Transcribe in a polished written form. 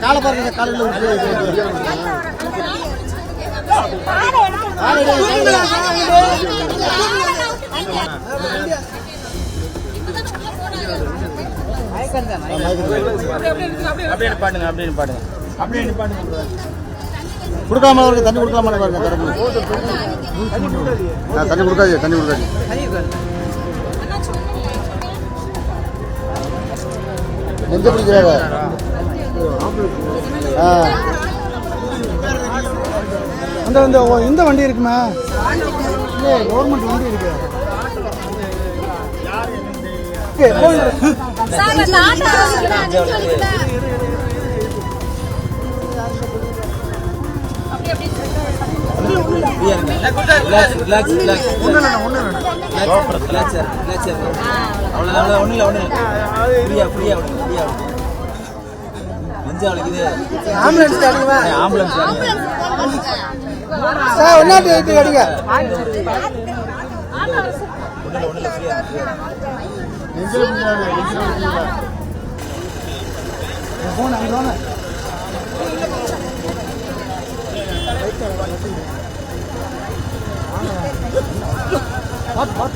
காலை பாருங்க, காலையில் கொடுக்காம அவருக்கு தண்ணி கொடுக்காம பாருங்க. தண்ணி கொடுக்காது, தண்ணி கொடுக்காது. நெஞ்ச பிடிக்கிறாங்க. அந்த இந்த வண்டி இருக்குமா? கவர்மெண்ட் வண்டி இருக்கு. What?